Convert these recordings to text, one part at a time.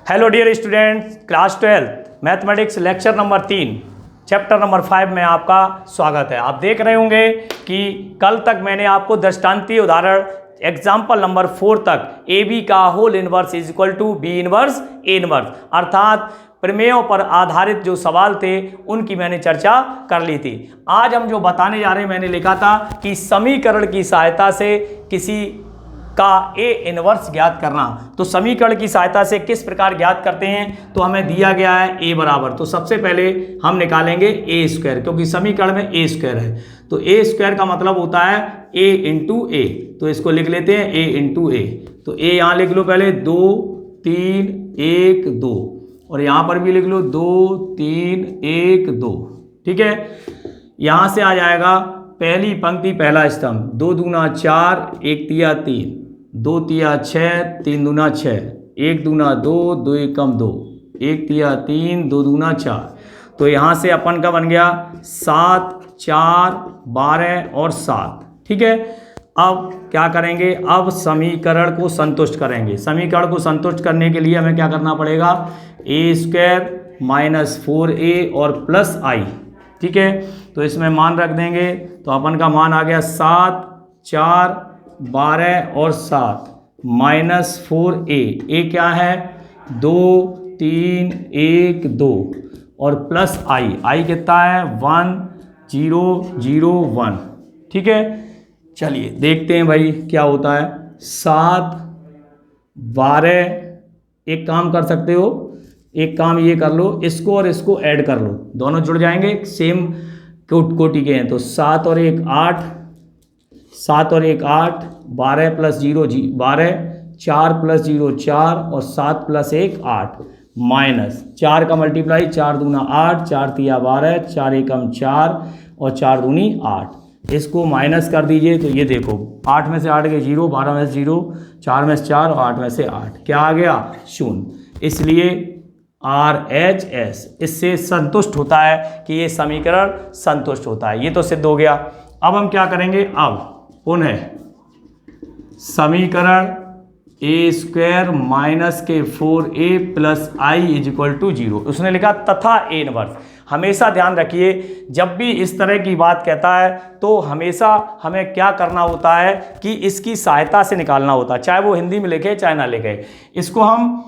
Hello dear students, class 12 mathematics lecture number 3 chapter number 5 में आपका स्वागत है। आप देख रहे होंगे कि कल तक मैंने आपको दृष्टांतीय उदाहरण एग्जाम्पल नंबर 4 तक ए बी का whole inverse is equal to B inverse A inverse अर्थात प्रमेयों पर आधारित जो सवाल थे उनकी मैंने चर्चा कर ली थी। आज हम जो बताने जा रहे हैं, मैंने लिखा था कि समीकरण की सहायता से किसी का ए इनवर्स ज्ञात करना। तो समीकरण की सहायता से किस प्रकार ज्ञात करते हैं, तो हमें दिया गया है ए बराबर, तो सबसे पहले हम निकालेंगे ए स्क्वायर, क्योंकि समीकरण में ए स्क्वायर है। तो ए स्क्वायर का मतलब होता है ए इंटू ए, तो इसको लिख लेते हैं ए इंटू ए। तो ए यहाँ लिख लो पहले 2 3 1 2, और यहाँ पर भी लिख लो 2 3 1 2। ठीक है, यहाँ से आ जाएगा पहली पंक्ति पहला स्तंभ 2 दूना 4 1 तिया 3 2 तिया 6 3 दूना 6 1 दूना 2 2 एकम 2 1 तिया 3 2 दूना 4। तो यहाँ से अपन का बन गया 7 4 12 और 7। ठीक है, अब क्या करेंगे, अब समीकरण को संतुष्ट करेंगे। समीकरण को संतुष्ट करने के लिए हमें क्या करना पड़ेगा, ए स्क्वायर माइनस 4a और प्लस आई। ठीक है, तो इसमें मान रख देंगे, तो अपन का मान आ गया 7 4 12 और 7 माइनस 4a। ए क्या है 2 3 1 2 और प्लस आई। आई कितना है 1 0 0 1। ठीक है, चलिए देखते हैं भाई क्या होता है। 7 12, एक काम कर सकते हो, एक काम ये कर लो, इसको और इसको ऐड कर लो, दोनों जुड़ जाएंगे, सेम कोटि के हैं। तो 7 और 1 8, 7 और 1 8, 12 प्लस 0 12, 4 प्लस 0 4 और 7 प्लस 1 8 माइनस 4 का मल्टीप्लाई 4 दूना 8 4 तिया 12 4 एकम 4 और 4 दूनी 8। इसको माइनस कर दीजिए, तो ये देखो 8 में से 8 गए 0, 12 में से 0, 4 में से 4 और 8 में से 8, क्या आ गया 0। इसलिए RHS इससे संतुष्ट होता है कि ये समीकरण संतुष्ट होता है। ये तो सिद्ध हो गया। अब हम क्या करेंगे, अब पुनः समीकरण ए स्क्वायर माइनस के 4a plus I is equal to 0, उसने लिखा तथा ए इनवर्स। हमेशा ध्यान रखिए, जब भी इस तरह की बात कहता है तो हमेशा हमें क्या करना होता है कि इसकी सहायता से निकालना होता है, चाहे वो हिंदी में लिखे चाहे ना लिखे। इसको हम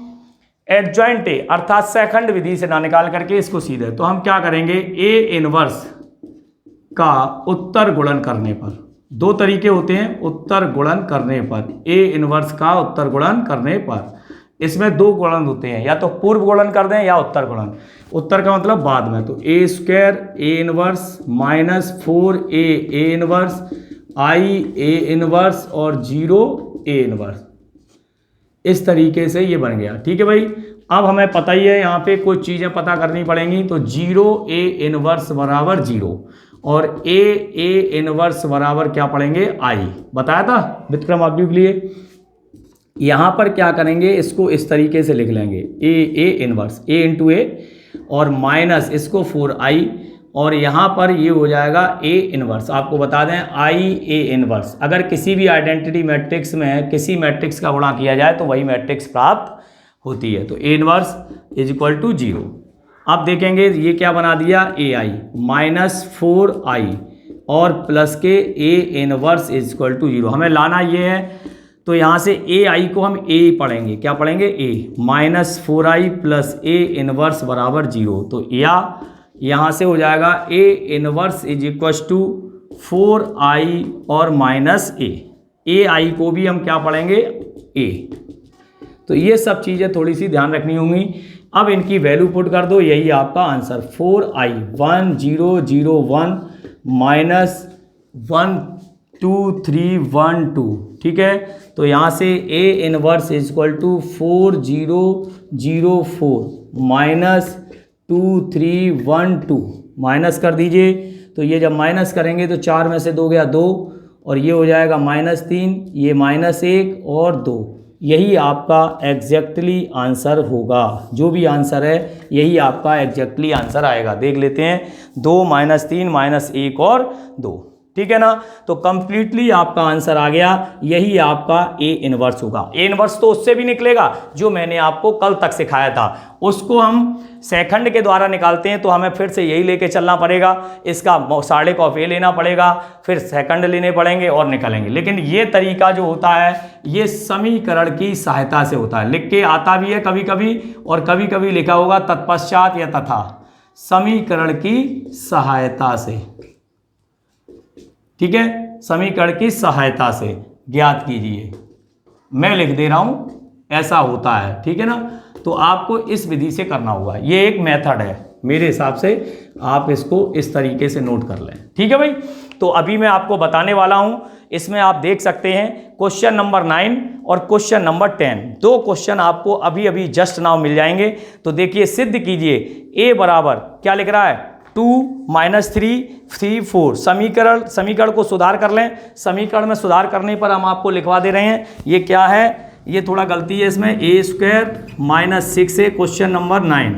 एडजॉइंट ए अर्थात सेकंड विधि से ना निकाल करके इसको सीधे, तो हम क्या करेंगे, ए इनवर्स का उत्तर गुणन करने पर, दो तरीके होते हैं उत्तर गुणन करने पर, ए इनवर्स का उत्तर गुणन करने पर इसमें दो गुणन होते हैं, या तो पूर्व गुणन कर दें या उत्तर गुणन। उत्तर का मतलब बाद में, तो A square A inverse minus 4a A inverse I A inverse और 0 ए इनवर्स, इस तरीके से ये बन गया। ठीक है भाई, अब हमें पता ही है यहाँ पे कुछ चीज़ें पता करनी पड़ेंगी। तो 0 ए इनवर्स बराबर 0 और ए इनवर्स बराबर क्या पढ़ेंगे, आई, बताया था विक्रम आप के लिए। यहाँ पर क्या करेंगे, इसको इस तरीके से लिख लेंगे, ए इनवर्स ए इंटू ए और माइनस इसको 4i, और यहाँ पर ये हो जाएगा ए इनवर्स। आपको बता दें आई ए इनवर्स, अगर किसी भी आइडेंटिटी मैट्रिक्स में किसी मैट्रिक्स का गुणा किया जाए तो वही मैट्रिक्स प्राप्त होती है। तो A inverse is equal to 0। अब देखेंगे ये क्या बना दिया, ए आई माइनस 4i और प्लस के A inverse is equal to 0। हमें लाना ये है, तो यहाँ से ए आई को हम ए पढ़ेंगे, क्या पढ़ेंगे, A minus 4i plus A inverse बराबर 0। तो या यहाँ से हो जाएगा A inverse is equal to 4i और माइनस ए आई को भी हम क्या पढ़ेंगे, ए। तो ये सब चीज़ें थोड़ी सी ध्यान रखनी होंगी। अब इनकी वैल्यू पुट कर दो, यही आपका आंसर 4i 1 0 0 1 माइनस 1 2 3 1 2। ठीक है, तो यहाँ से A inverse is equal to 4 0 0 4 minus 2 3 1 2, minus कर दीजिए। तो ये जब माइनस करेंगे तो 4 में से 2 गया 2 और ये हो जाएगा -3, ये -1 और 2। यही आपका एग्जैक्टली आंसर होगा, जो भी आंसर है यही आपका एग्जैक्टली आंसर आएगा। देख लेते हैं, 2 -3 -1 और 2। ठीक है ना। तो कंप्लीटली आपका आंसर आ गया, यही आपका ए इनवर्स होगा। ए इनवर्स तो उससे भी निकलेगा जो मैंने आपको कल तक सिखाया था, उसको हम सेकंड के द्वारा निकालते हैं, तो हमें फिर से यही लेके चलना पड़ेगा, इसका साढ़े का ए लेना पड़ेगा, फिर सेकंड लेने पड़ेंगे और निकालेंगे। लेकिन ये तरीका जो होता है ये समीकरण की सहायता से होता है, लिख के आता भी है कभी कभी और कभी कभी लिखा होगा तत्पश्चात या तथा, समीकरण की सहायता से, ठीक है, समीकरण की सहायता से ज्ञात कीजिए। मैं लिख दे रहा हूं, ऐसा होता है, ठीक है ना। तो आपको इस विधि से करना होगा, ये एक मेथड है मेरे हिसाब से, आप इसको इस तरीके से नोट कर लें, ठीक है भाई। तो अभी मैं आपको बताने वाला हूं, इसमें आप देख सकते हैं क्वेश्चन नंबर 9 और क्वेश्चन नंबर 10, दो क्वेश्चन आपको अभी अभी जस्ट नाउ मिल जाएंगे। तो देखिए सिद्ध कीजिए, ए बराबर क्या लिख रहा है 2 - 3 3 4, समीकरण को सुधार कर लें। समीकरण में सुधार करने पर हम आपको लिखवा दे रहे हैं, ये क्या है, ये थोड़ा गलती है इसमें, a² - 6a question number 9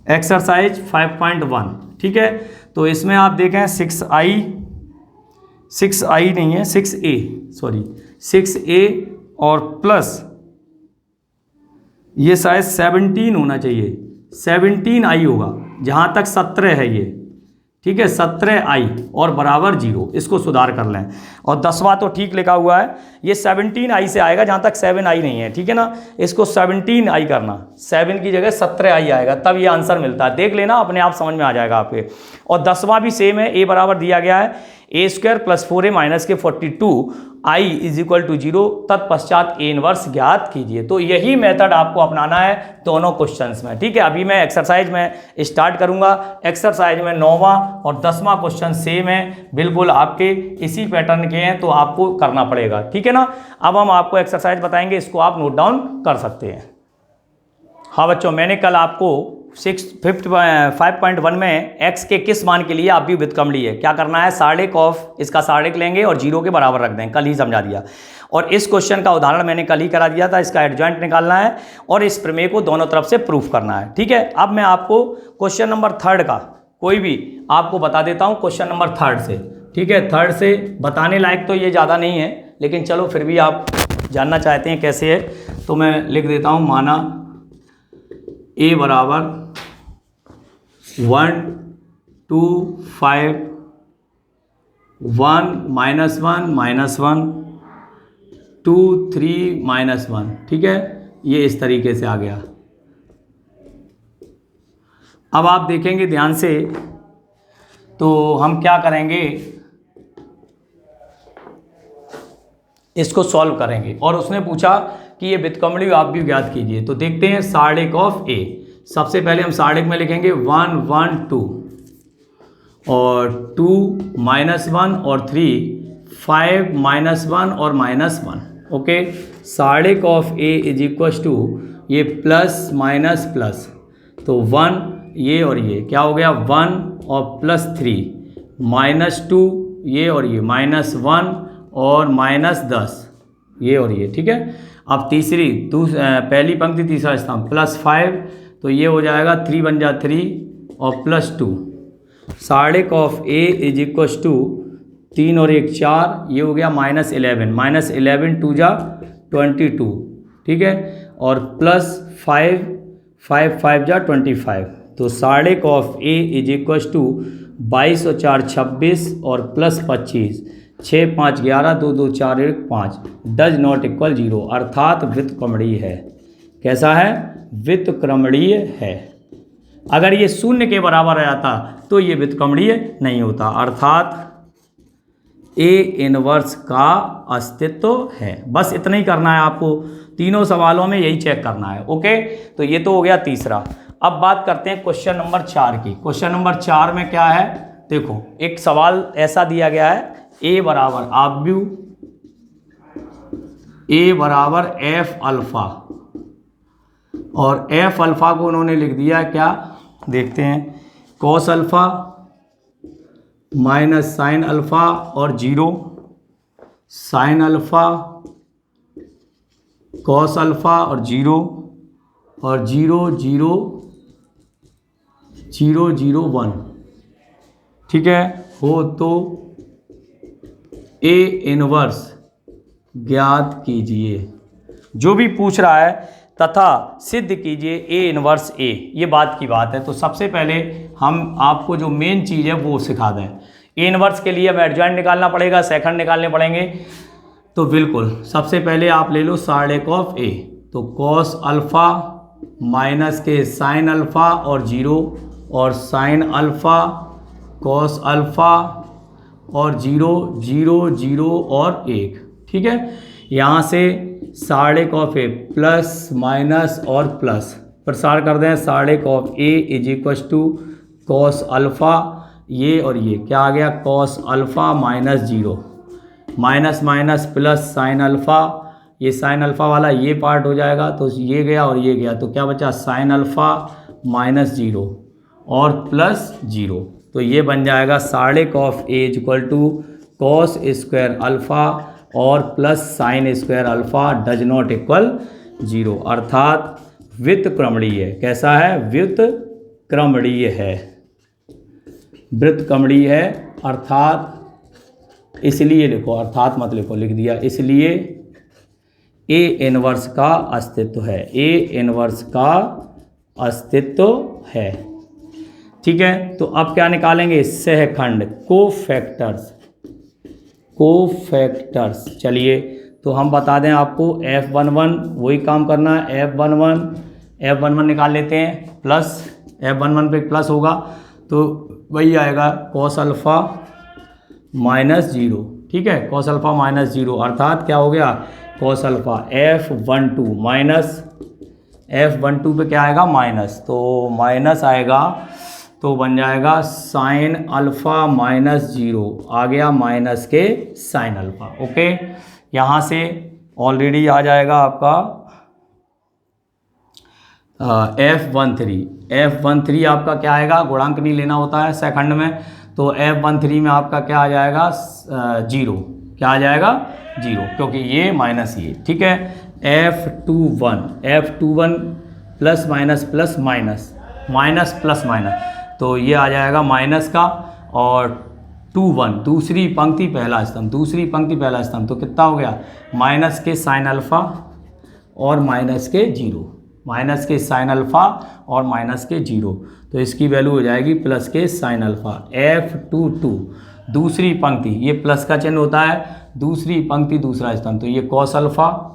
exercise 5.1, ठीक है। तो इसमें आप देखें 6i नहीं है 6a, सॉरी 6a और प्लस ये शायद 17 होना चाहिए, 17i होगा, जहाँ तक 17 है ये, ठीक है, 17i और बराबर 0, इसको सुधार कर लें। और 10वां तो ठीक लिखा हुआ है, ये 17i से आएगा जहाँ तक 7i नहीं है, ठीक है ना। इसको 17i करना, 7 की जगह 17i आएगा, तब ये आंसर मिलता है, देख लेना, अपने आप समझ में आ जाएगा आपके। और 10वां भी सेम है, a बराबर दिया गया है a² + 4a - 42 i = 0, तत्पश्चात ए इनवर्स ज्ञात कीजिए। तो यही मेथड आपको अपनाना है दोनों क्वेश्चंस में, ठीक है। अभी मैं एक्सरसाइज में स्टार्ट करूंगा, एक्सरसाइज में 9वां और 10वां क्वेश्चन सेम है, बिल्कुल आपके इसी पैटर्न के हैं, तो आपको करना पड़ेगा, ठीक है ना। अब हम आपको एक्सरसाइज बताएंगे, इसको आप नोट डाउन कर सकते हैं। हाँ बच्चों, मैंने कल आपको 5.1 में x के किस मान के लिए आप भी व्युत्क्रमणीय है क्या करना है, साढ़े ऑफ इसका साढ़े लेंगे और 0 के बराबर रख दें, कल ही समझा दिया। और इस क्वेश्चन का उदाहरण मैंने कल ही करा दिया था, इसका एडजॉइंट निकालना है और इस प्रमेय को दोनों तरफ से प्रूफ करना है, ठीक है। अब मैं आपको क्वेश्चन नंबर 3 का कोई भी आपको बता देता हूँ, क्वेश्चन नंबर 3 से, ठीक है। 3 से बताने लायक तो ये ज़्यादा नहीं है, लेकिन चलो फिर भी आप जानना चाहते हैं कैसे है, तो मैं लिख देता हूँ, माना a बराबर 1 2 5 1 -1 -1 2 3 -1, ठीक है, ये इस तरीके से आ गया। अब आप देखेंगे ध्यान से, तो हम क्या करेंगे, इसको सॉल्व करेंगे। और उसने पूछा कि ये व्युत्क्रमणीय आप भी ज्ञात कीजिए, तो देखते हैं साढ़े ऑफ a। सबसे पहले हम साढ़े में लिखेंगे 1 1 2 और 2 -1 और 3 5 -1 और -1, ओके। साढ़े ऑफ a = ये प्लस माइनस प्लस, तो 1 ये और ये क्या हो गया 1 और +3 -2 ये और ये -1 और -10 ये और ये, ठीक है। अब तीसरी पहली पंक्ति तीसरा स्तंभ +5, तो ये हो जाएगा 3 बन जा 3 और +2, साढ़े ऑफ a = 3 और 1 4, ये हो गया -11 -11 2 जा 22, ठीक है। और +5 5 5 जा 25, तो साढ़े ऑफ a = 22 और 4 26 और +25 6 5 11 2 2 4 1 5 डज नॉट इक्वल 0, अर्थात व्युत्क्रमणीय है। कैसा है, व्युत्क्रमणीय है। अगर ये 0 के बराबर आ जाता तो ये व्युत्क्रमणीय नहीं होता, अर्थात ए इनवर्स का अस्तित्व है। बस इतना ही करना है आपको, तीनों सवालों में यही चेक करना है, ओके। तो ये तो हो गया तीसरा। अब बात करते हैं क्वेश्चन नंबर 4 की। क्वेश्चन नंबर 4 में क्या है, देखो एक सवाल ऐसा दिया गया है, a बराबर आप व्यू a बराबर f अल्फा, और f अल्फा को उन्होंने लिख दिया क्या, देखते हैं, cos alpha minus sine alpha और 0, साइन अल्फा कॉस अल्फा और 0 और 0 0 0 0 1, ठीक है। हो तो ए इनवर्स ज्ञात कीजिए, जो भी पूछ रहा है, तथा सिद्ध कीजिए ए इनवर्स ए। ये बात की बात है। तो सबसे पहले हम आपको जो मेन चीज़ है वो सिखा दें। ए इनवर्स के लिए हमें एडजॉइंट निकालना पड़ेगा, सेकंड निकालने पड़ेंगे। तो बिल्कुल सबसे पहले आप ले लो साइड ऑफ ए, तो कॉस अल्फ़ा माइनस के साइन अल्फ़ा और 0, और साइन अल्फ़ा कॉस अल्फ़ा और 0 0 0 और 1। ठीक है, यहाँ से side of A plus minus और प्लस प्रसार कर दें। Side of A is equal to cos alpha, ये और ये क्या आ गया, cos alpha minus 0, minus minus plus sine alpha, ये साइन अल्फ़ा वाला ये पार्ट हो जाएगा, तो ये गया और ये गया, तो क्या बचा, साइन अल्फ़ा माइनस 0 और प्लस 0। तो ये बन जाएगा side of A is equal to cos square alpha और plus sine square alpha does not equal 0, अर्थात व्युत्क्रमणीय है। कैसा है, व्युत्क्रमणीय है, व्युत्क्रमणीय है। अर्थात इसलिए लिखो, अर्थात मत लिखो, लिख दिया, इसलिए ए इनवर्स का अस्तित्व है, ए इनवर्स का अस्तित्व है। ठीक है, तो अब क्या निकालेंगे, सहखंड, कोफैक्टर्स, कोफैक्टर्स। चलिए, तो हम बता दें आपको F11 वही काम करना है, F11 निकाल लेते हैं, प्लस F11 पे प्लस होगा तो वही आएगा कॉस अल्फ़ा माइनस 0। ठीक है, कॉस अल्फ़ा माइनस 0, अर्थात क्या हो गया, cos alpha F12 minus F12 पे क्या आएगा, माइनस, तो माइनस आएगा, तो बन जाएगा साइन अल्फ़ा माइनस 0, आ गया माइनस के साइन अल्फ़ा। ओके, यहाँ से ऑलरेडी आ जाएगा आपका F13 आपका क्या आएगा, गुणांक नहीं लेना होता है सेकंड में, तो F13 में आपका क्या आ जाएगा, 0, क्या आ जाएगा, 0, क्योंकि ये माइनस ये। ठीक है, F21 plus minus plus minus, minus plus minus, तो ये आ जाएगा माइनस का, और 21 दूसरी पंक्ति पहला स्तंभ, दूसरी पंक्ति पहला स्तंभ, तो कितना हो गया, माइनस के साइन अल्फ़ा और माइनस के 0, माइनस के साइन अल्फ़ा और माइनस के 0, तो इसकी वैल्यू हो जाएगी प्लस के साइन अल्फ़ा। F22 दूसरी पंक्ति, ये प्लस का चिन्ह होता है, दूसरी पंक्ति दूसरा स्तंभ, तो ये कॉस अल्फ़ा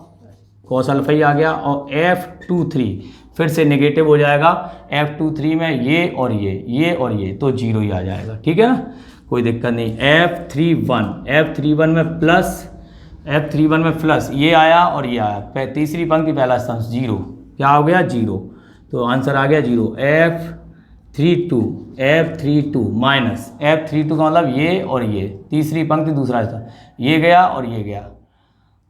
ही आ गया, और F23 फिर से नेगेटिव हो जाएगा, F23 में ये और ये और ये, तो 0 ही आ जाएगा। ठीक है ना, कोई दिक्कत नहीं। F31 में प्लस ये आया और ये आया, तीसरी पंक्ति पहला स्तंभ 0, क्या हो गया, 0, तो आंसर आ गया 0। F32 माइनस, F32 का मतलब ये और ये, तीसरी पंक्ति दूसरा स्तंभ, ये गया और ये गया,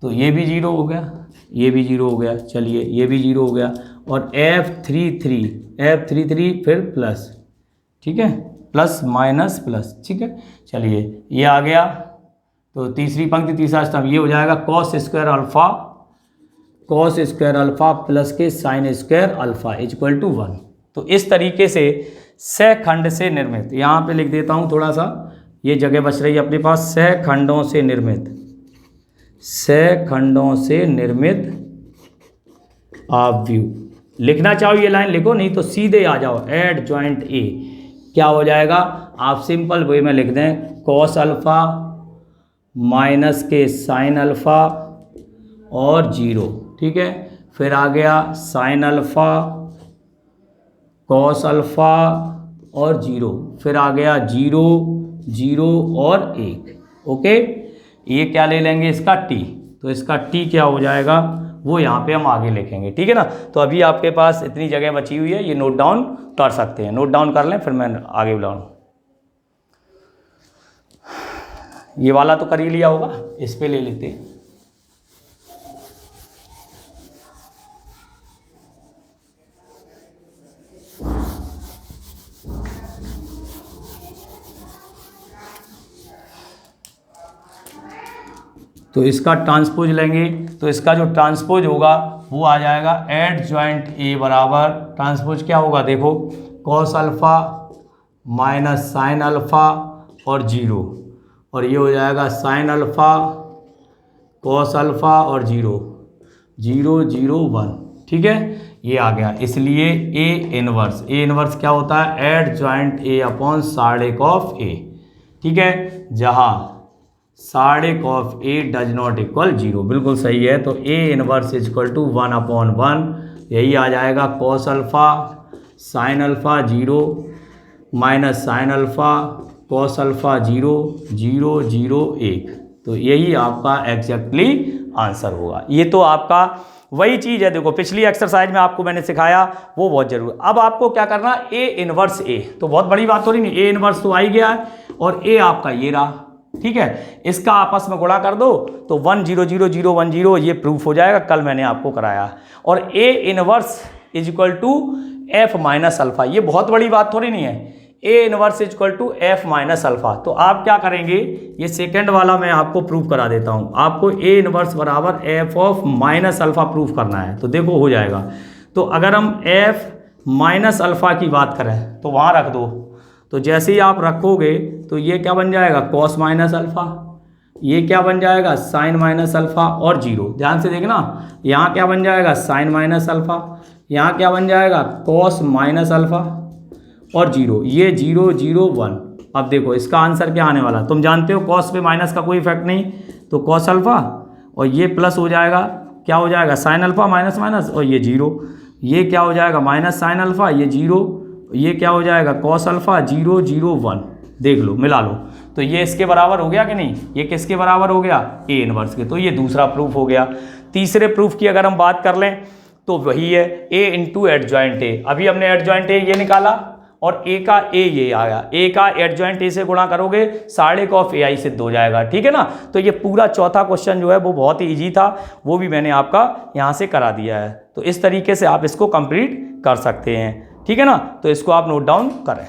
तो ये भी 0 हो गया, ये भी 0 हो गया। चलिए, ये भी 0 हो गया, और F33 फिर प्लस, ठीक है, प्लस माइनस प्लस। ठीक है, चलिए ये आ गया, तो तीसरी पंक्ति तीसरा स्तंभ, ये हो जाएगा कॉस स्क्वायर अल्फ़ा प्लस के sine square alpha is equal to 1। तो इस तरीके से सहखंड से निर्मित, यहाँ पे लिख देता हूँ थोड़ा सा, ये जगह बच रही है अपने पास, सहखंडों से निर्मित आव्यूह। लिखना चाहो ये लाइन लिखो, नहीं तो सीधे आ जाओ एड जॉइंट ए, क्या हो जाएगा, आप सिंपल वे में लिख दें कॉस अल्फ़ा माइनस के साइन अल्फ़ा और 0। ठीक है, फिर आ गया साइन अल्फ़ा कॉस अल्फ़ा और 0, फिर आ गया 0 0 और 1। ओके, ये क्या ले लेंगे, इसका t, तो इसका t क्या हो जाएगा, वो यहाँ पे हम आगे लिखेंगे। ठीक है ना, तो अभी आपके पास इतनी जगह बची हुई है, ये नोट डाउन कर सकते हैं, नोट डाउन कर लें, फिर मैं आगे बुलाऊँ। ये वाला तो कर ही लिया होगा, इस पे ले लेते हैं। तो इसका ट्रांसपोज लेंगे, तो इसका जो ट्रांसपोज होगा वो आ जाएगा एड जॉइंट ए बराबर, ट्रांसपोज क्या होगा, देखो cos alpha minus sine alpha और 0, और ये हो जाएगा साइन अल्फ़ा कॉस अल्फ़ा और 0 0 0 1, ठीक है, ये आ गया। इसलिए ए इनवर्स क्या होता है, adjoint A upon side of A, ठीक है, जहाँ side of A does not equal 0, बिल्कुल सही है। तो A inverse is equal to 1/1, यही आ जाएगा cos alpha sine alpha 0 minus sine alpha cos alpha 0 0 0 1। तो यही आपका एग्जैक्टली आंसर होगा। ये तो आपका वही चीज़ है, देखो पिछली एक्सरसाइज में आपको मैंने सिखाया वो बहुत जरूरी। अब आपको क्या करना, ए इनवर्स ए, तो बहुत बड़ी बात हो रही नहीं, ए इनवर्स तो आ ही गया है और ए आपका ये रहा, ठीक है, इसका आपस में गुणा कर दो तो 1 0 0 0 1 0 ये प्रूफ हो जाएगा, कल मैंने आपको कराया। और A inverse is equal to F minus alpha, ये बहुत बड़ी बात थोड़ी नहीं है, A inverse is equal to F minus alpha. तो आप क्या करेंगे, ये सेकंड वाला मैं आपको प्रूफ करा देता हूँ। आपको ए इनवर्स बराबर F of minus alpha proof करना है, तो देखो हो जाएगा। तो अगर हम एफ माइनस अल्फ़ा की बात करें तो वहाँ रख दो, तो जैसे ही आप रखोगे तो ये क्या बन जाएगा, कॉस माइनस अल्फ़ा, ये क्या बन जाएगा, साइन माइनस अल्फ़ा और 0। ध्यान से देखना, यहाँ क्या बन जाएगा, साइन माइनस अल्फ़ा, यहाँ क्या बन जाएगा, कॉस माइनस अल्फ़ा और 0, ये 0 0 1। अब देखो इसका आंसर क्या आने वाला, तुम जानते हो कॉस पे माइनस का कोई इफेक्ट नहीं, तो कॉस अल्फ़ा और ये प्लस हो जाएगा, क्या हो जाएगा, साइन अल्फ़ा माइनस माइनस और ये 0, ये क्या हो जाएगा, माइनस साइन अल्फ़ा, ये 0, ये क्या हो जाएगा, कॉस अल्फ़ा 0 0 1। देख लो, मिला लो, तो ये इसके बराबर हो गया कि नहीं, ये किसके बराबर हो गया, ए इनवर्स के। तो ये दूसरा प्रूफ हो गया। तीसरे प्रूफ की अगर हम बात कर लें तो वही है ए इंटू एडजॉइंट ए। अभी हमने एडजॉइंट ए ये निकाला और ए का ए ये आ गया, ए का एडजॉइंट ए से गुणा करोगे साइड ऑफ ए आई सिद्ध हो जाएगा, ठीक है ना। तो ये पूरा चौथा क्वेश्चन जो है वो बहुत ही ईजी था, वो भी मैंने आपका यहाँ से करा दिया है। तो इस तरीके से आप इसको कंप्लीट कर सकते हैं, ठीक है ना। तो इसको आप नोट डाउन करें।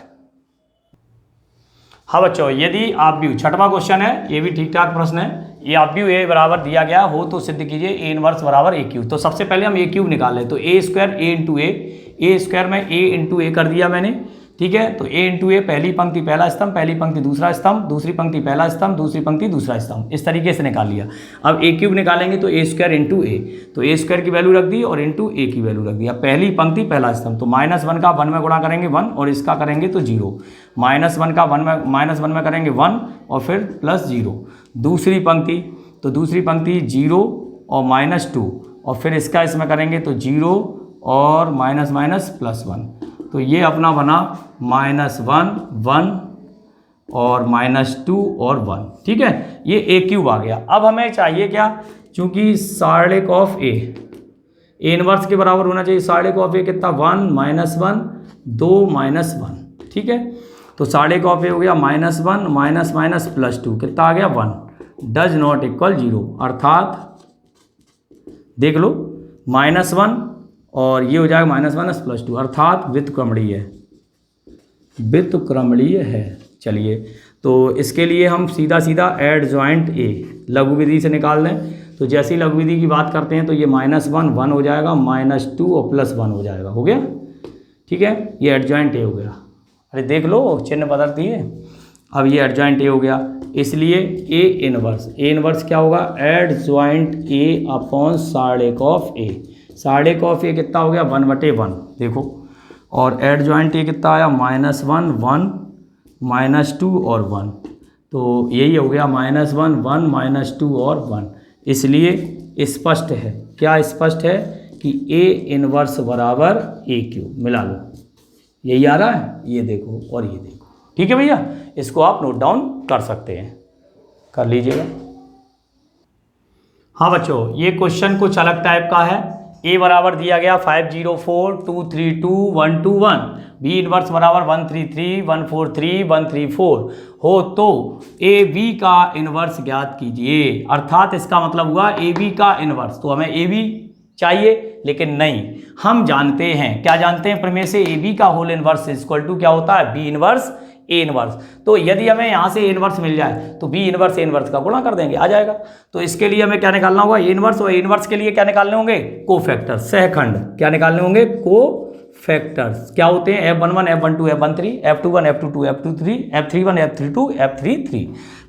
हाँ बच्चों, यदि आप भी, छठवां क्वेश्चन है, ये भी ठीक ठाक प्रश्न है, ये आप भी ए बराबर दिया गया हो तो सिद्ध कीजिए ए इनवर्स बराबर ए क्यूब। तो सबसे पहले हम ए क्यूब निकालें, तो A square A into A square में ए इंटू ए कर दिया मैंने, ठीक है। तो ए इंटू ए, पहली पंक्ति पहला स्तंभ, पहली पंक्ति दूसरा स्तंभ, दूसरी पंक्ति पहला स्तंभ, दूसरी पंक्ति दूसरा स्तंभ, इस तरीके से निकाल लिया। अब ए क्यूब निकालेंगे तो ए स्क्वायर इंटू ए, तो ए स्क्वायर की वैल्यू रख दी और इंटू ए की वैल्यू रख दिया। पहली पंक्ति पहला स्तंभ, तो -1 का 1 में गुणा करेंगे 1 और इसका करेंगे तो 0, -1 का 1 में -1 में करेंगे 1 और फिर +0। दूसरी पंक्ति, तो दूसरी पंक्ति 0 और -2 और फिर इसका इसमें करेंगे तो 0 और -+1। तो ये अपना बना -1 1 और -2 और 1, ठीक है। ये ए क्यूब आ गया। अब हमें चाहिए क्या, चूंकि साइड ऑफ ए इनवर्स के बराबर होना चाहिए, साइड ऑफ ए कितना, 1 -1 2 -1, ठीक है। तो साइड ऑफ ए हो गया -1 +2 कितना आ गया 1, डज नॉट इक्वल 0, अर्थात देख लो -1 और ये हो जाएगा -1 +2, अर्थात व्युत्क्रमणीय है, व्युत्क्रमणीय है। चलिए, तो इसके लिए हम सीधा सीधा एडजॉइंट ए लघु विधि से निकाल लें। तो जैसी लघु विधि की बात करते हैं तो ये -1 1 हो जाएगा, -2 और +1 हो जाएगा, हो गया, ठीक है। ये एडजॉइंट ए हो गया। अरे देख लो, चिन्ह बदल दिए। अब ये एडजॉइंट ए हो गया, इसलिए ए इनवर्स क्या होगा, adjoint A upon side of A. Side of A कितना हो गया 1/1, देखो, और एडजॉइंट ए कितना आया -1 1 -2 और 1, तो यही हो गया -1 1 -2 और 1। इसलिए स्पष्ट है, क्या स्पष्ट है कि ए इनवर्स बराबर ए क्यूब। मिला लो, यही आ रहा है, ये देखो और ये देखो, ठीक है भैया। इसको आप नोट डाउन कर सकते हैं, कर लीजिएगा। हाँ बच्चों, ये क्वेश्चन कुछ अलग टाइप का है। ए बराबर दिया गया 5 0 4 2 3 2 1 2 1, बी इनवर्स बराबर 1 3 3 1 4 3 1 3 4 हो तो ए बी का इनवर्स ज्ञात कीजिए। अर्थात इसका मतलब हुआ ए बी का इनवर्स। तो हमें ए बी चाहिए, लेकिन नहीं, हम जानते हैं, क्या जानते हैं, प्रमेय से ए बी का होल इनवर्स इक्वल टू क्या होता है, बी इनवर्स ए इनवर्स। तो यदि हमें यहाँ से ए इनवर्स मिल जाए तो बी इनवर्स ए इनवर्स का गुणा कर देंगे, आ जाएगा। तो इसके लिए हमें क्या निकालना होगा, ए इनवर्स, और ए इनवर्स के लिए क्या निकालने होंगे, कोफैक्टर, सहखंड। क्या निकालने होंगे, फैक्टर्स क्या होते हैं, F11, F12, F13, F21, F22, F23, F31, F32, F33,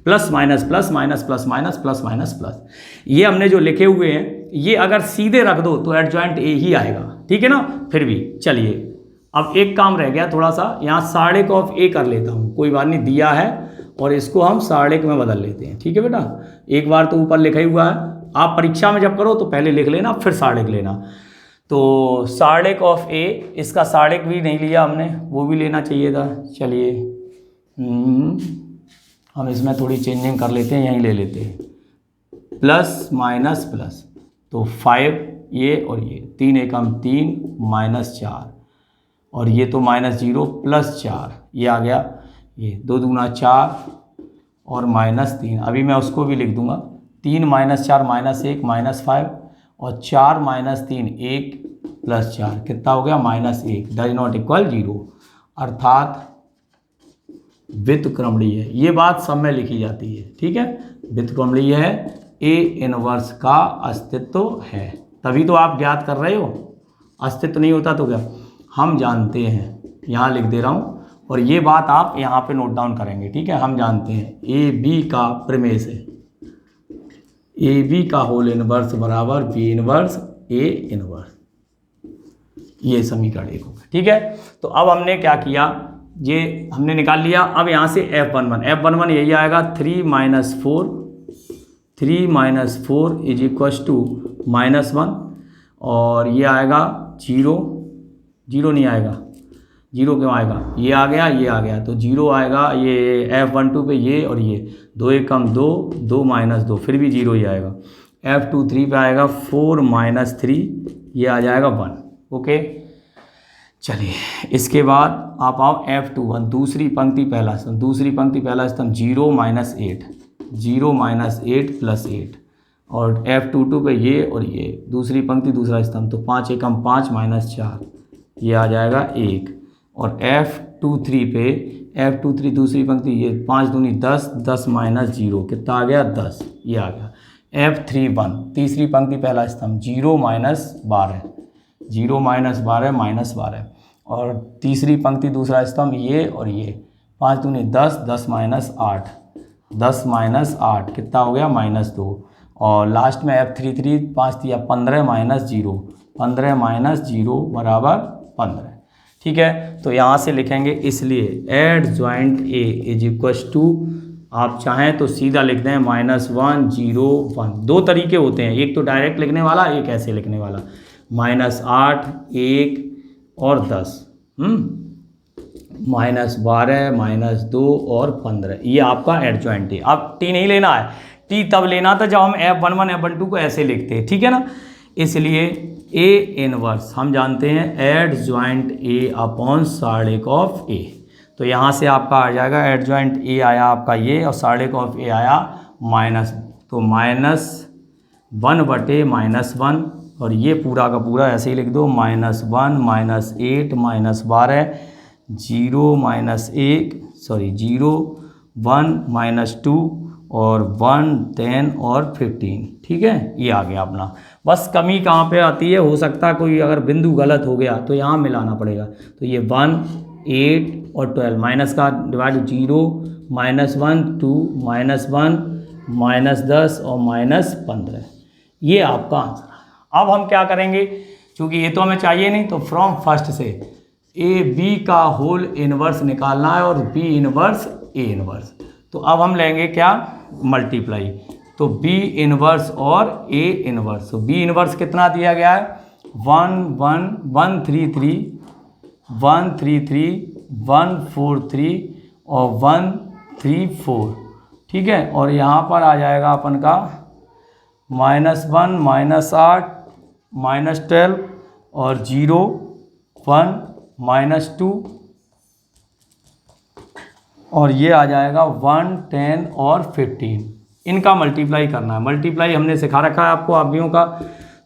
plus minus plus minus plus minus plus minus plus. ये हमने जो लिखे हुए हैं ये अगर सीधे रख दो तो एडजॉइंट ए ही आएगा, ठीक है ना। फिर भी चलिए अब एक काम रह गया थोड़ा सा, यहाँ सार्डिक ऑफ ए कर लेता हूँ, कोई बात नहीं, दिया है और इसको हम सार्डिक में बदल लेते हैं, ठीक है बेटा। एक बार तो ऊपर लिखा ही हुआ है, आप परीक्षा में जब करो तो पहले लिख लेना फिर सार्डिक लेना। तो सार्डिक ऑफ ए, इसका सार्डिक भी नहीं लिया हमने, वो भी लेना चाहिए था। चलिए हम इसमें थोड़ी चेंजिंग कर लेते हैं, यहीं ले लेते हैं, प्लस माइनस प्लस, तो 5 ये और ये 3 एकम 3 माइनस 4 और ये तो माइनस 0 प्लस 4, ये आ गया, ये 2 दूना 4 और माइनस 3। अभी मैं उसको भी लिख दूंगा, 3 माइनस 4 माइनस 1 माइनस 5 और 4 माइनस 3 1 प्लस 4 कितना हो गया -1, डज नॉट इक्वल 0, अर्थात व्युत्क्रमणीय है। ये बात सब में लिखी जाती है, ठीक है, व्युत्क्रमणीय है, ए इनवर्स का अस्तित्व है, तभी तो आप ज्ञात कर रहे हो। अस्तित्व नहीं होता तो क्या, हम जानते हैं, यहाँ लिख दे रहा हूँ और ये बात आप यहाँ पे नोट डाउन करेंगे, ठीक है। हम जानते हैं ए बी का प्रमेय है, ए बी का होल इनवर्स बराबर बी इनवर्स ए इनवर्स, ये समीकरण 1 होगा, ठीक है। तो अब हमने क्या किया, ये हमने निकाल लिया। अब यहाँ से F11 यही आएगा 3 माइनस 4 इज इक्वस टू -1 और ये आएगा 0 नहीं आएगा, 0 क्यों आएगा, ये आ गया तो 0 आएगा, ये F12 पे ये और ये 2 एकम 2 2 माइनस 2 फिर भी 0 ही आएगा। F23 पे आएगा 4 माइनस 3, ये आ जाएगा 1, ओके। चलिए इसके बाद आप आओ F21, दूसरी पंक्ति पहला स्तंभ 0 माइनस 8 प्लस 8 और F22 पे ये और ये दूसरी पंक्ति दूसरा स्तंभ, तो 5 एकम 5 माइनस 4, ये आ जाएगा 1 और F23 दूसरी पंक्ति ये 5 दूनी 10 10 माइनस 0 कितना आ गया 10, ये आ गया। F31 तीसरी पंक्ति पहला स्तंभ 0 माइनस 12 माइनस 12 और तीसरी पंक्ति दूसरा स्तंभ ये और ये 5 दूनी 10 10 माइनस 8 कितना हो गया -2 और लास्ट में F33 5 दिया 15 माइनस 0 बराबर 15, ठीक है। तो यहाँ से लिखेंगे, इसलिए adjoint A is equals to, आप चाहें तो सीधा लिख दें -1 0 1, दो तरीके होते हैं, एक तो डायरेक्ट लिखने वाला, एक ऐसे लिखने वाला, -8 1 और 10 -12 -2 और 15, ये आपका एडजॉइंट है। अब टी नहीं लेना है, टी तब लेना था जब हम F11 F12 को ऐसे लिखते हैं, ठीक है ना। इसलिए ए इनवर्स हम जानते हैं एडजॉइंट ए अपॉन सार्डिक ऑफ ए, तो यहाँ से आपका आ जाएगा एडजॉइंट ए आया आपका ये और सार्डिक ऑफ ए आया -, तो -1 बटे -1 और ये पूरा का पूरा ऐसे ही लिख दो, -1 -8 -12 0 1 -2 और 1 10 और 15, ठीक है, ये आ गया अपना। बस कमी कहाँ पे आती है, हो सकता है कोई अगर बिंदु गलत हो गया तो यहाँ मिलाना पड़ेगा, तो ये 1 8 और 12 माइनस का डिवाइड 0 -1 2 -1 -10 और -15, ये आपका आंसर है। अब हम क्या करेंगे, क्योंकि ये तो हमें चाहिए नहीं, तो फ्रॉम फर्स्ट से ए बी का होल इनवर्स निकालना है और बी इनवर्स ए इनवर्स, तो अब हम लेंगे क्या, मल्टीप्लाई, तो बी इनवर्स और ए इनवर्स, तो बी इनवर्स कितना दिया गया है 133 143 और 134, ठीक है। और यहाँ पर आ जाएगा अपन का -1 -8 -12 और 0 1 -2 और ये आ जाएगा 1 10 और 15, इनका मल्टीप्लाई करना है। मल्टीप्लाई हमने सिखा रखा है आपको आवियों का,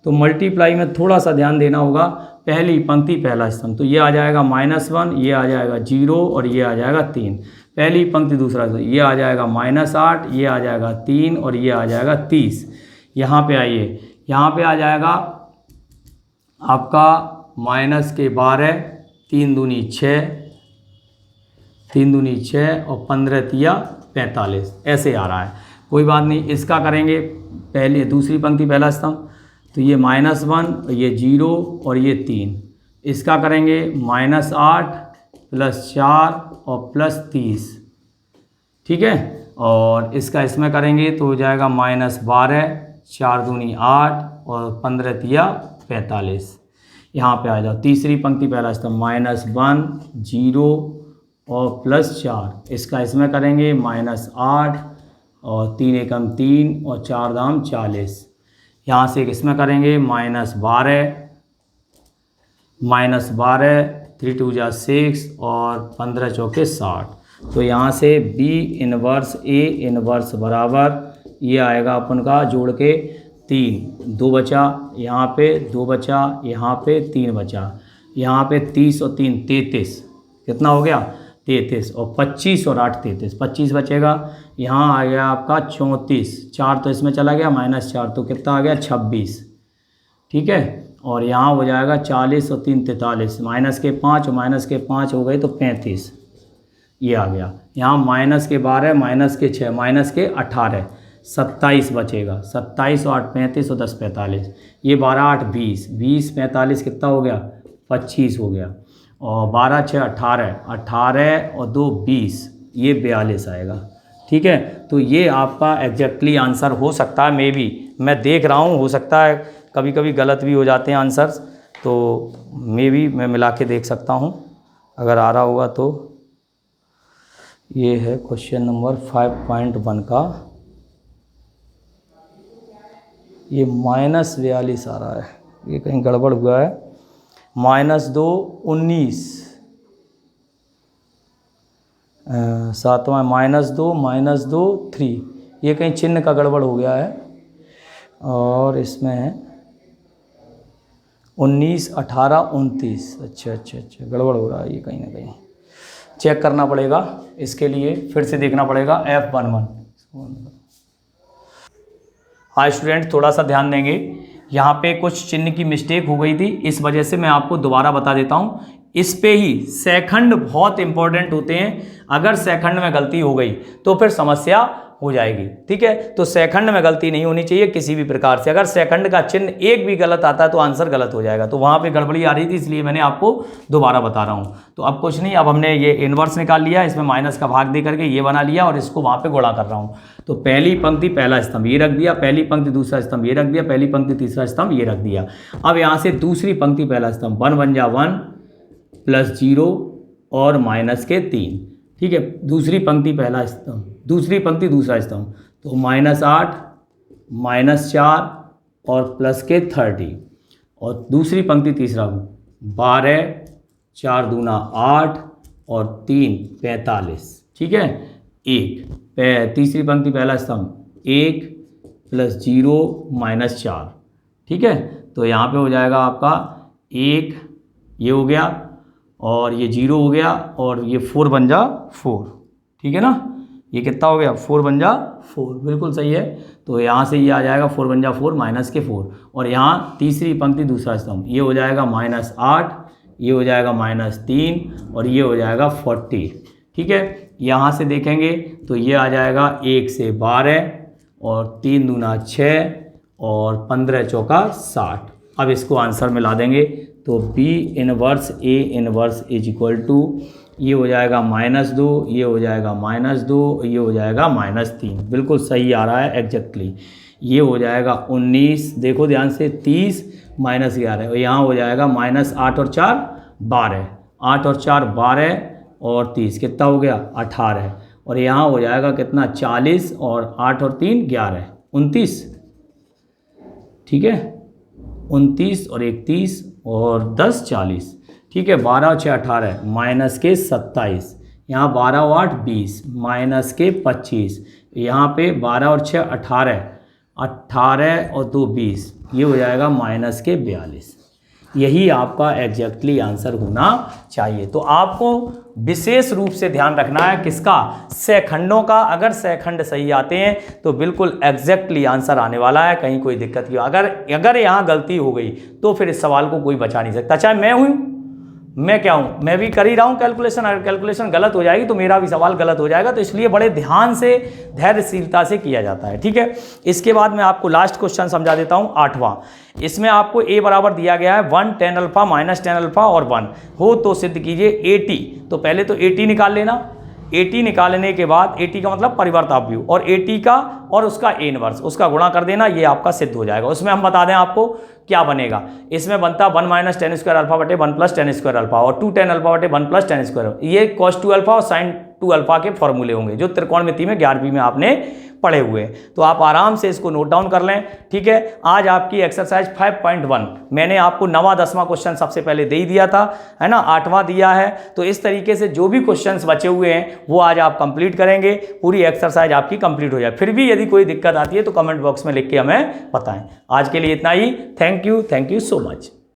तो मल्टीप्लाई में थोड़ा सा ध्यान देना होगा। पहली पंक्ति पहला स्तंभ, तो ये आ जाएगा -1, ये आ जाएगा 0 और ये आ जाएगा 3। पहली पंक्ति दूसरा स्तंभ, ये आ जाएगा -8, ये आ जाएगा 3 और ये आ जाएगा 30। यहाँ पे आइए, यहाँ पे आ जाएगा आपका माइनस के 12, 3 दूनी 6, 3 दूनी 6 और 15 तिया 45, ऐसे आ रहा है। कोई बात नहीं, इसका करेंगे पहले दूसरी पंक्ति पहला स्तंभ, तो ये -1, ये 0 और ये 3। इसका करेंगे -8 + 4 और +30, ठीक है। और इसका इसमें करेंगे तो हो जाएगा -12, 4 दूनी 8 और 15 तिया 45। यहाँ पे आ जाओ, तीसरी पंक्ति पहला स्तंभ, -1, 0 और +4। इसका इसमें करेंगे -8 और 3 एकम 3 और 4 दाम 40। यहाँ से इसमें करेंगे -12, 3 2 जा 6 और 15 चौके 60। तो यहाँ से B इनवर्स A इनवर्स बराबर ये आएगा अपन का जोड़ के 3, 2 बचा, यहाँ पे 2 बचा, यहाँ पे 3 बचा, यहाँ पे 30 और 3 33, कितना हो गया 33, और 25 और 8 33, 25 बचेगा। यहाँ आ गया आपका 34, 4 तो इसमें चला गया, -4 तो कितना आ गया 26, ठीक है। और यहाँ हो जाएगा 40 और 3 43, माइनस के 5 और माइनस के 5 हो गए तो 35, ये आ गया। यहाँ -12, -6, -18, 27 बचेगा, 27 और 8 35 और 10 45, ये 12 8 20, 20 45 कितना हो गया 25 हो गया, और 12 6 18, 18 और 2 20, ये 42 आएगा, ठीक है। तो ये आपका एग्जैक्टली आंसर हो सकता है, मे बी मैं देख रहा हूँ, हो सकता है कभी कभी गलत भी हो जाते हैं आंसर्स, तो मे बी मैं मिला के देख सकता हूँ अगर आ रहा होगा तो। ये है क्वेश्चन नंबर 5.1 का, ये -42 आ रहा है, ये कहीं गड़बड़ हुआ है। -2 19, सातवां -2 3, ये कहीं चिन्ह का गड़बड़ हो गया है। और इसमें है 19 18 29, अच्छा गड़बड़ हो रहा है ये, कहीं ना कहीं चेक करना पड़ेगा, इसके लिए फिर से देखना पड़ेगा F11। हाँ स्टूडेंट, थोड़ा सा ध्यान देंगे, यहाँ पे कुछ चिन्ह की मिस्टेक हो गई थी, इस वजह से मैं आपको दोबारा बता देता हूँ। इस पे ही सेकंड बहुत इंपॉर्टेंट होते हैं, अगर सेकंड में गलती हो गई तो फिर समस्या हो जाएगी, ठीक है। तो सेकंड में गलती नहीं होनी चाहिए किसी भी प्रकार से, अगर सेकंड का चिन्ह एक भी गलत आता है तो आंसर गलत हो जाएगा। तो वहाँ पे गड़बड़ी आ रही थी, इसलिए मैंने आपको दोबारा बता रहा हूँ। तो अब कुछ नहीं, अब हमने ये इन्वर्स निकाल लिया, इसमें माइनस का भाग दे करके ये बना लिया और इसको वहाँ पे गुणा कर रहा हूँ। तो पहली पंक्ति पहला स्तंभ ये रख दिया, पहली पंक्ति दूसरा स्तंभ ये रख दिया, पहली पंक्ति तीसरा स्तंभ ये रख दिया। अब यहाँ से दूसरी पंक्ति पहला स्तंभ 1 बन जा 1 +0 और -3, ठीक है। दूसरी पंक्ति पहला स्तंभ, दूसरी पंक्ति दूसरा स्तंभ, तो -8 -4 और +30, और दूसरी पंक्ति तीसरा 12 4 दूना 8 और 3 45, ठीक है। तीसरी पंक्ति पहला स्तंभ 1 +0 -4, ठीक है। तो यहाँ पे हो जाएगा आपका 1, ये हो गया और ये 0 हो गया और ये 4 बन जा 4, ठीक है ना। ये कितना हो गया 4 बन जा 4, बिल्कुल सही है। तो यहाँ से ये आ जाएगा 4 बन जा 4 -4, और यहाँ तीसरी पंक्ति दूसरा स्तंभ ये हो जाएगा -8, ये हो जाएगा -3 और ये हो जाएगा 40, ठीक है। यहाँ से देखेंगे तो ये आ जाएगा 1 से 12 और 3 दूना 6 और 15 चौका 60। अब इसको आंसर में ला देंगे तो B inverse A inverse is equal to, ये हो जाएगा -2, ये हो जाएगा -2, ये हो जाएगा -3, बिल्कुल सही आ रहा है एग्जैक्टली। ये हो जाएगा 19, देखो ध्यान से 30 -11, और यहाँ हो जाएगा -8 और 4 12, 8 और 4 12 और 30 कितना हो गया 18, और यहाँ हो जाएगा कितना 40 और 8 और 3 11 29, ठीक है। 29 और 1 30 और 10 40, ठीक है। 12 और 6 18 -27, यहाँ 12 और 8 20 -25, यहाँ पे 12 और 6 18 18 और 2 20, ये हो जाएगा -42। यही आपका एग्जैक्टली आंसर होना चाहिए। तो आपको विशेष रूप से ध्यान रखना है किसका, सेखंडों का। अगर सेखंड सही आते हैं तो बिल्कुल एग्जैक्टली आंसर आने वाला है, कहीं कोई दिक्कत नहीं। अगर यहाँ गलती हो गई तो फिर इस सवाल को कोई बचा नहीं सकता, चाहे मैं हूँ, मैं क्या हूँ, मैं भी कर ही रहा हूँ कैलकुलेशन। अगर कैलकुलेशन गलत हो जाएगी तो मेरा भी सवाल गलत हो जाएगा। तो इसलिए बड़े ध्यान से, धैर्यशीलता से किया जाता है, ठीक है। इसके बाद मैं आपको लास्ट क्वेश्चन समझा देता हूँ, 8वां। इसमें आपको a बराबर दिया गया है 1 tan alpha minus tan alpha और 1 हो तो सिद्ध कीजिए AT। तो पहले तो AT निकाल लेना। AT निकालने के बाद, AT का मतलब परिवर्ताव्यू, और AT का और उसका A इनवर्स, उसका गुणा कर देना, ये आपका सिद्ध हो जाएगा। उसमें हम बता दें आपको क्या बनेगा। इसमें बनता 1 माइनस tan स्क्वायर अल्फा बटे 1 प्लस tan स्क्वायर अल्फा, और 2 tan अल्फा बटे 1 प्लस tan स्क्वायर। ये cos 2 अल्फा और sin 2 अल्फा के फॉर्मूले होंगे जो त्रिकोणमिति में 11वीं में आपने पढ़े हुए। तो आप आराम से इसको नोट डाउन कर लें, ठीक है। आज आपकी एक्सरसाइज 5.1 मैंने आपको 9वां 10वां क्वेश्चन सबसे पहले दे ही दिया था, है ना, 8वां दिया है। तो इस तरीके से जो भी क्वेश्चंस बचे हुए हैं वो आज आप कंप्लीट करेंगे, पूरी एक्सरसाइज आपकी कंप्लीट हो जाए। फिर भी यदि कोई दिक्कत आती है तो कमेंट बॉक्स में लिख के हमें बताएं। आज के लिए इतना ही। Thank you so much.